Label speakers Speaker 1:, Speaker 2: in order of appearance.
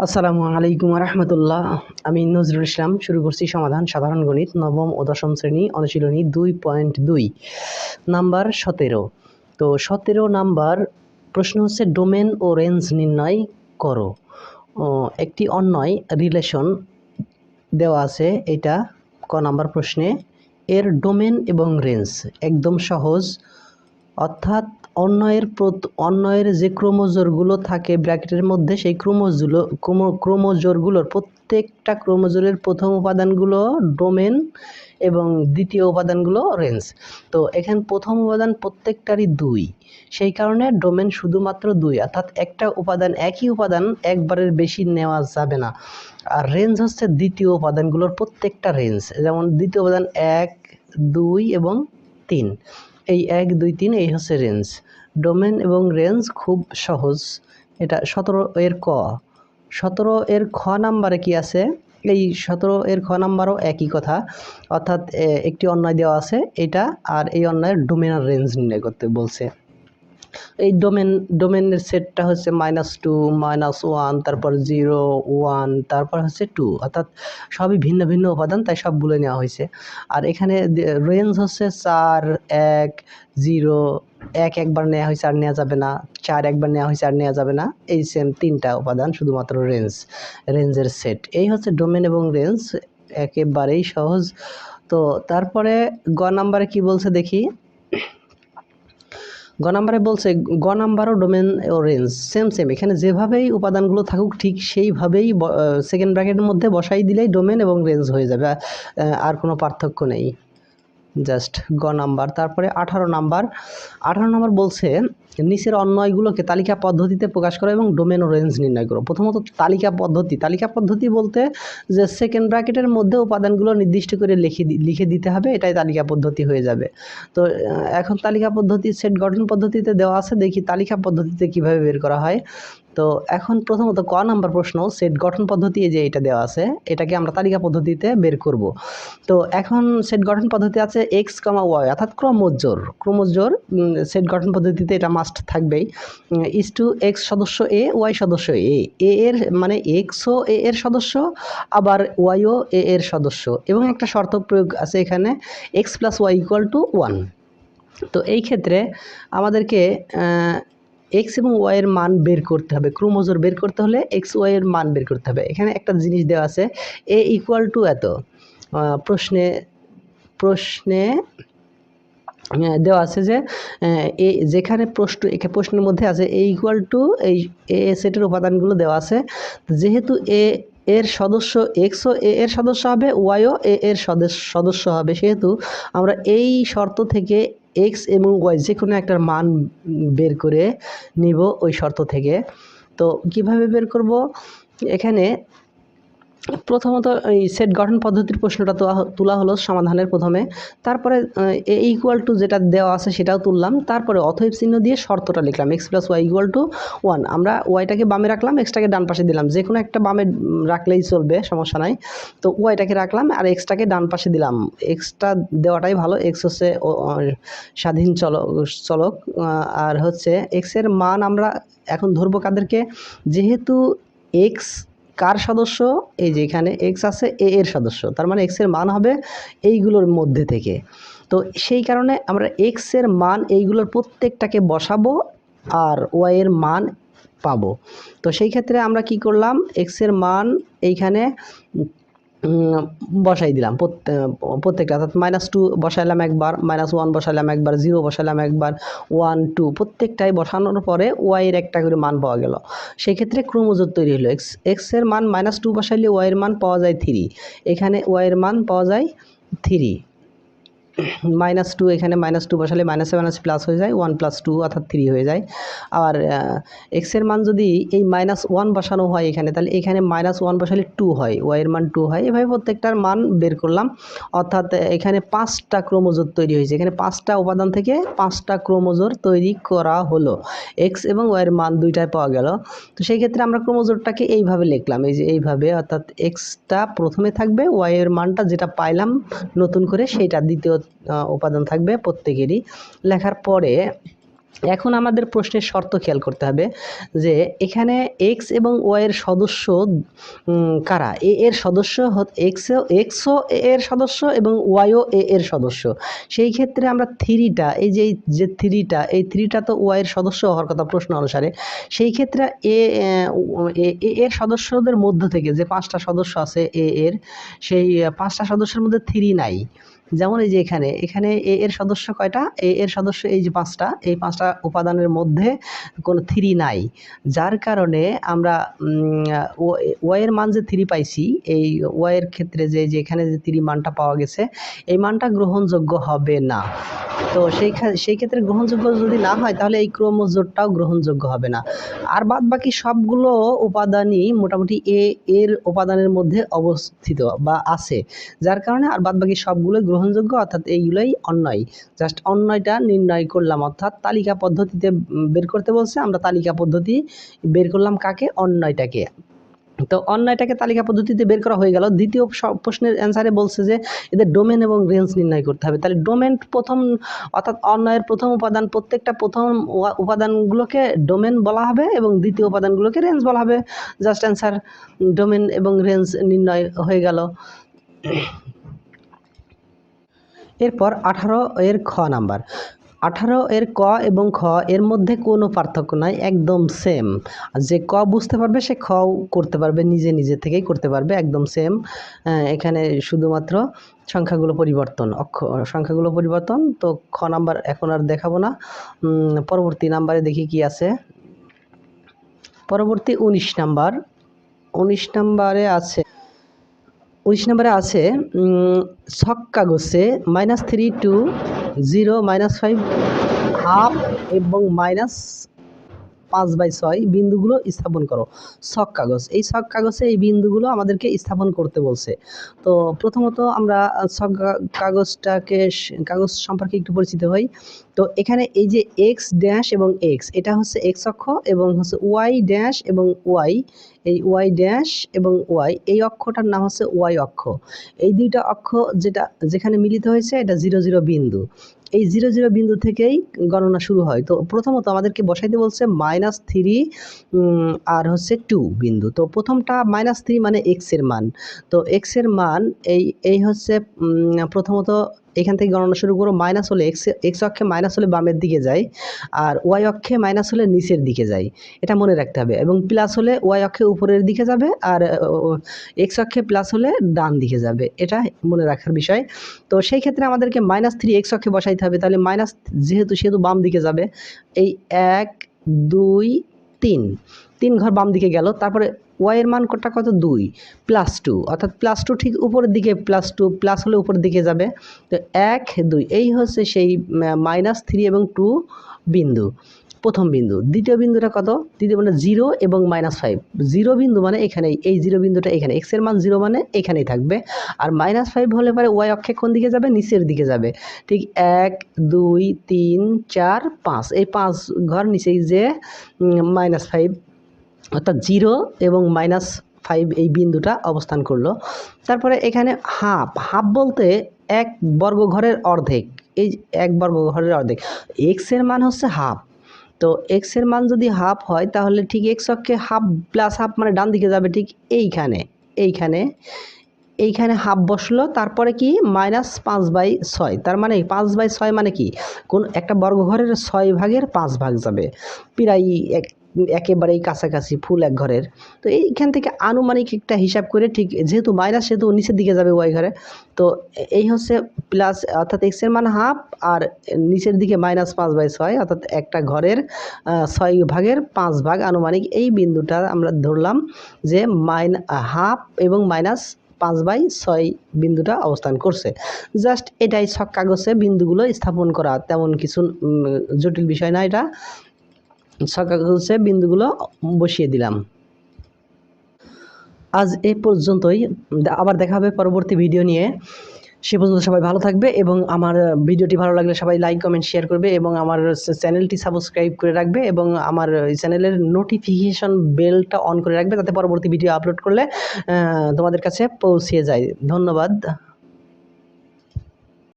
Speaker 1: আসসালামু আলাইকুম রহমতুল্লাহ। আমি নজরুল ইসলাম শুরু করছি সমাধান সাধারণ গণিত নবম ও দশম শ্রেণী অনুশীলনী 2.2 নাম্বার 17। তো 17 নাম্বার প্রশ্ন হচ্ছে ডোমেন ও রেঞ্জ নির্ণয় করো। একটি অন্যয় রিলেশন দেওয়া আছে, এটা ক নাম্বার প্রশ্নে। এর ডোমেন এবং রেঞ্জ একদম সহজ, অর্থাৎ অন্যয়ের যে ক্রোমোজোরগুলো থাকে ব্র্যাকেটের মধ্যে, সেই ক্রোমোজোরগুলোর প্রত্যেকটা ক্রোমোজোরের প্রথম উপাদানগুলো ডোমেন এবং দ্বিতীয় উপাদানগুলো রেঞ্জ। তো এখানে প্রথম উপাদান প্রত্যেকটারই 2, সেই কারণে ডোমেন শুধুমাত্র 2, অর্থাৎ একটা উপাদান একই উপাদান একবারের বেশি নেওয়া যাবে না। আর রেঞ্জ হচ্ছে দ্বিতীয় উপাদানগুলোর প্রত্যেকটা রেঞ্জ, যেমন দ্বিতীয় উপাদান 1, 2 এবং 3, এই 1, 2, 3 এই হচ্ছে রেঞ্জ। ডোমেন এবং রেঞ্জ খুব সহজ। এটা 17 এর ক। 17 এর খ নাম্বারে কি আছে? এই 17 এর খ নাম্বারও একই কথা, অর্থাৎ একটি অন্যয় দেওয়া আছে এটা, আর এই অন্যয়ের ডোমেন আর রেঞ্জ নির্ণয় করতে বলছে। এই ডোমেনের সেটটা হচ্ছে -2, -1, তারপর 0, 1, তারপর হচ্ছে 2, অর্থাৎ সবই ভিন্ন ভিন্ন উপাদান, তাই সবগুলো নেওয়া হয়েছে। আর এখানে রেঞ্জ হচ্ছে 4, 1, 0, 1 একবার নেওয়া হয়েছে আর নেওয়া যাবে না, 4 একবার নেওয়া হয়েছে আর নেওয়া যাবে না, এই সেম 3টা উপাদান শুধুমাত্র রেঞ্জের সেট। এই হচ্ছে ডোমেন এবং রেঞ্জ, একেবারেই সহজ। তো তারপরে গ নাম্বারে কি বলছে দেখি। গ নাম্বারে বলছে, গ নাম্বারও ডোমেন ও রেঞ্জ সেম, এখানে যেভাবেই উপাদানগুলো থাকুক ঠিক সেইভাবেই সেকেন্ড ব্র্যাকেটের মধ্যে বসাই দিলেই ডোমেন এবং রেঞ্জ হয়ে যাবে, আর কোনো পার্থক্য নেই, জাস্ট গ নাম্বার। তারপরে 18 নাম্বার বলছে নিচের অন্যয়গুলোকে তালিকা পদ্ধতিতে প্রকাশ করো এবং ডোমেন ও রেঞ্জ নির্ণয় করো। প্রথমত তালিকা পদ্ধতি বলতে যে সেকেন্ড ব্র্যাকেটের মধ্যে উপাদানগুলো নির্দিষ্ট করে লিখে দিতে হবে, এটাই তালিকা পদ্ধতি হয়ে যাবে। তো এখন তালিকা পদ্ধতি সেট গঠন পদ্ধতিতে দেওয়া আছে, দেখি তালিকা পদ্ধতিতে কিভাবে বের করা হয়। তো এখন প্রথমত ক নাম্বার প্রশ্ন, সেট গঠন পদ্ধতি, যে এটা দেওয়া আছে, এটাকে আমরা তালিকা পদ্ধতিতে বের করব। তো এখন সেট গঠন পদ্ধতি আছে x, y, অর্থাৎ ক্রোমোজোর সেট গঠন পদ্ধতিতে এটা মাস্ট থাকবেই। ইজ টু x সদস্য a, y সদস্য a, এর মানে x ও a এর সদস্য, আবার y ও a এর সদস্য, এবং একটা শর্ত প্রয়োগ আছে এখানে, x + y = 1। তো এই ক্ষেত্রে আমাদেরকে x এবং y এর মান বের করতে হবে, ক্রোমোজোর বের করতে হলে x, y এর মান বের করতে হবে। এখানে একটা জিনিস দেওয়া আছে, a = এত। প্রশ্নে দেওয়া আছে যে যেখানে প্রশ্নের মধ্যে আছে a = এই এ সেটের উপাদানগুলো দেওয়া আছে, যেহেতু a এর সদস্য x ও a এর সদস্য হবে, y ও a এর সদস্য হবে, সেহেতু আমরা এই শর্ত থেকে x এবং y যে কোনো একটা মান বের করে নিব ওই শর্ত থেকে। তো কিভাবে বের করব? এখানে প্রথমত এই সেট গঠন পদ্ধতির প্রশ্নটা তোলা হলো সমাধানের প্রথমে, তারপরে a = যেটা দেওয়া আছে সেটাও তুললাম, তারপরে অতএব চিহ্ন দিয়ে শর্তটা লিখলাম, x + y = 1। আমরা ওয়াইটাকে বামে রাখলাম, এক্সটাকে ডান পাশে দিলাম, যে কোনো একটা বামে রাখলেই চলবে, সমস্যা নাই। তো ওয়াইটাকে রাখলাম আর এক্সটাকে ডান পাশে দিলাম, এক্সটা দেওয়াটাই ভালো, এক্স হচ্ছে স্বাধীন চলক। আর হচ্ছে এক্স এর মান আমরা এখন ধরবো কাদেরকে, যেহেতু এক্স কার সদস্য, এই যে এখানে x আছে a এর সদস্য, তার মানে x এর মান হবে এইগুলোর মধ্যে থেকে। তো সেই কারণে আমরা x এর মান এইগুলোর প্রত্যেকটাকে বসাবো আর y এর মান পাবো। তো সেই ক্ষেত্রে আমরা কি করলাম, x এর মান এইখানে বসাই দিলাম প্রত্যেকটা, অর্থাৎ -2 বসাইলাম একবার, -1 বসাইলাম একবার, 0 বসাইলাম একবার, 1, 2 প্রত্যেকটাই বসানোর পরে y এর একটা করে মান পাওয়া গেল। সেই ক্ষেত্রে ক্রোমোজোর তৈরি হলো, x এর মান -2 বসাইলে y এর মান পাওয়া যায় 3, এখানে y এর মান পাওয়া যায় 3, -2 এখানে -2 বসালে মাইনাসে মাইনাসে প্লাস হয়ে যায়, 1 + 2 অর্থাৎ 3 হয়ে যায়। আর x এর মান যদি এই -1 বসানো হয় এখানে, তাহলে এখানে -1 বসালে 2 হয়, y এর মান 2 হয়। এভাবে প্রত্যেকটার মান বের করলাম, অর্থাৎ এখানে 5টা ক্রোমোজোর তৈরি হয়েছে, এখানে 5টা উপাদান থেকে 5টা ক্রোমোজোর তৈরি করা হলো, x এবং y এর মান দুইটাই পাওয়া গেল। তো সেই ক্ষেত্রে আমরা ক্রোমোজোরটাকে এইভাবে লিখলাম, এই যে এইভাবে, অর্থাৎ xটা প্রথমে থাকবে, y এর মানটা যেটা পাইলাম নতুন করে সেইটা দ্বিতীয় উপাদান থাকবে প্রত্যেকেরই। লেখার পরে এখন আমাদের প্রশ্নের শর্ত খেয়াল করতে হবে যে এখানে এক্স এবং ওয়াই এর সদস্য কারা। এ এর সদস্য এক্সও এ এর সদস্য এবং ওয়াইও এ এর সদস্য। সেই ক্ষেত্রে আমরা থ্রিটা যে থ্রিটা এই থ্রিটা তো ওয়াই এর সদস্য হওয়ার কথা প্রশ্ন অনুসারে। সেই ক্ষেত্রে এ এর সদস্যদের মধ্য থেকে যে 5টা সদস্য আছে এ এর, সেই 5টা সদস্যের মধ্যে থ্রি নাই। যেমন এই যে এখানে এ এর সদস্য কয়টা, এ এর সদস্য এই যে 5টা, এই 5টা উপাদানের মধ্যে কোনো থ্রি নাই। যার কারণে আমরা ওয়াই এর মান যে থ্রি পাইছি, এই ওয়াই এর ক্ষেত্রে যে এখানে যে থ্রি মানটা পাওয়া গেছে, এই মানটা গ্রহণযোগ্য হবে না। তো সেই ক্ষেত্রে গ্রহণযোগ্য যদি না হয় তাহলে এই ক্রমজোড়টাও গ্রহণযোগ্য হবে না। আর বাদ বাকি সবগুলো উপাদানই মোটামুটি এর উপাদানের মধ্যে অবস্থিত বা আছে, যার কারণে আর বাদ বাকি সবগুলোই গ্রহণযোগ্য, অর্থাৎ এইগুলোই অন্যয়। জাস্ট অন্যয়টা নির্ণয় করলাম, অর্থাৎ তালিকা পদ্ধতিতে বের করতে বলছে, আমরা তালিকা পদ্ধতি বের করলাম কাকে, অন্যয়টাকে। তো অন্যয়টাকে তালিকা পদ্ধতিতে বের করা হয়ে গেল। দ্বিতীয় প্রশ্নের অ্যান্সারে বলছে যে এদের ডোমেন এবং রেঞ্জ নির্ণয় করতে হবে। তাহলে ডোমেন প্রথম, অর্থাৎ অন্যয়ের প্রথম উপাদান, প্রত্যেকটা প্রথম উপাদানগুলোকে ডোমেন বলা হবে এবং দ্বিতীয় উপাদানগুলোকে রেঞ্জ বলা হবে। জাস্ট অ্যান্সার, ডোমেন এবং রেঞ্জ নির্ণয় হয়ে গেল। এরপর 18 এর খ নাম্বার। 18 এর ক এবং খ এর মধ্যে কোনো পার্থক্য নাই, একদম সেম। যে ক বুঝতে পারবে সে খ করতে পারবে, নিজে থেকেই করতে পারবে, একদম সেম। এখানে শুধুমাত্র সংখ্যাগুলো পরিবর্তন, সংখ্যাগুলো পরিবর্তন। তো খ নাম্বার এখন আর দেখাবো না, পরবর্তী নাম্বারে দেখি কি আছে। পরবর্তী 19 নাম্বার। 19 নাম্বারে আছে ছক কাগজে -3 to 0, -5, হাফ এবং -5/6 বিন্দুগুলো স্থাপন করো। ছক কাগজ, এই ছক কাগজে এই বিন্দুগুলো আমাদেরকে স্থাপন করতে বলছে। তো প্রথমত আমরা ছক কাগজ সম্পর্কে একটু পরিচিত হই। তো এখানে এই যে এক্স ড্যাশ এবং এক্স, এটা হচ্ছে এক্স অক্ষ, এবং হচ্ছে ওয়াই ড্যাশ এবং ওয়াই, এই ওয়াই ড্যাশ এবং ওয়াই, এই অক্ষটার নাম হচ্ছে ওয়াই অক্ষ। এই দুইটা অক্ষ যেখানে মিলিত হয়েছে এটা 0 0 বিন্দু। এই 0 0 বিন্দু থেকেই গণনা শুরু হয়। তো প্রথমত আমাদেরকে বসাইতে বলছে -3 আর হচ্ছে 2 বিন্দু। তো প্রথমটা -3 মানে এক্স এর মান। তো এক্স এর মান এই হচ্ছে প্রথমত এখান থেকে গণনা শুরু করো। মাইনাস হলে এক্স অক্ষে মাইনাস হলে বামের দিকে যায়, আর ওয়াই অক্ষে মাইনাস হলে নিচের দিকে যায়, এটা মনে রাখতে হবে। এবং প্লাস হলে ওয়াই অক্ষে উপরের দিকে যাবে, আর এক্স অক্ষে প্লাস হলে ডান দিকে যাবে, এটা মনে রাখার বিষয়। তো সেই ক্ষেত্রে আমাদেরকে -3 এক্স অক্ষে বসাইতে হবে। তাহলে মাইনাস সেহেতু বাম দিকে যাবে। এই 1 2 3 ঘর বাম দিকে গেল। তারপরে ওয়াই এর মান কত, 2 +2, অর্থাৎ +2 ঠিক উপরের দিকে, +2 প্লাস হলে উপরের দিকে যাবে। তো 1 2 এই হচ্ছে সেই -3 এবং 2 বিন্দু, প্রথম বিন্দু। দ্বিতীয় বিন্দুটা কত, দ্বিতীয় মানে 0 এবং -5। 0 বিন্দু মানে এখানেই, এই 0 বিন্দুটা এখানে, এক্স এর মান 0 মানে এখানেই থাকবে। আর -5 হলে পরে ওয়াই অক্ষে কোন দিকে যাবে, নিচের দিকে যাবে। ঠিক 1 2 3 4 5, এই 5 ঘর নিচেই যে -5, অর্থাৎ 0 এবং -5 এই বিন্দুটা অবস্থান করলো। তারপরে এখানে হাফ বলতে 1 বর্গ ঘরের অর্ধেক, এই 1 বর্গ ঘরের অর্ধেক। এক্স এর মান হচ্ছে হাফ। তো এক্স এর মান যদি হাফ হয় তাহলে ঠিক এক্স অক্ষে হাফ প্লাস হাফ মানে ডান দিকে যাবে, ঠিক এইখানে হাফ বসলো। তারপরে কি -5/6, তার মানে 5/6 মানে কি, কোন একটা বর্গঘরের 6 ভাগের 5 ভাগ যাবে, প্রায় একেবারেই কাছাকাছি ফুল এক ঘরের। তো এইখান থেকে আনুমানিক একটা হিসাব করে, ঠিক যেহেতু মাইনাস সেহেতু নিচের দিকে যাবে ওয়াই ঘরে। তো এই হচ্ছে প্লাস, অর্থাৎ এক্স এর মান হাফ, আর নিচের দিকে -5/6, অর্থাৎ একটা ঘরের 6 ভাগের 5 ভাগ আনুমানিক। এই বিন্দুটা আমরা ধরলাম যে হাফ এবং -5/6 বিন্দুটা অবস্থান করছে। জাস্ট এটাই ছক কাগজে বিন্দুগুলো স্থাপন করা, তেমন কিছু জটিল বিষয় না। এটা ছক কাগজে বিন্দুগুলো বসিয়ে দিলাম। আজ এ পর্যন্তই, আবার দেখা হবে পরবর্তী ভিডিও নিয়ে। সে পর্যন্ত সবাই ভালো থাকবে, এবং আমার ভিডিওটি ভালো লাগলে সবাই লাইক কমেন্ট শেয়ার করবে, এবং আমার চ্যানেলটি সাবস্ক্রাইব করে রাখবে, এবং আমার চ্যানেলের নোটিফিকেশন বেলটা অন করে রাখবে, যাতে পরবর্তী ভিডিও আপলোড করলে তোমাদের কাছে পৌঁছে যায়। ধন্যবাদ।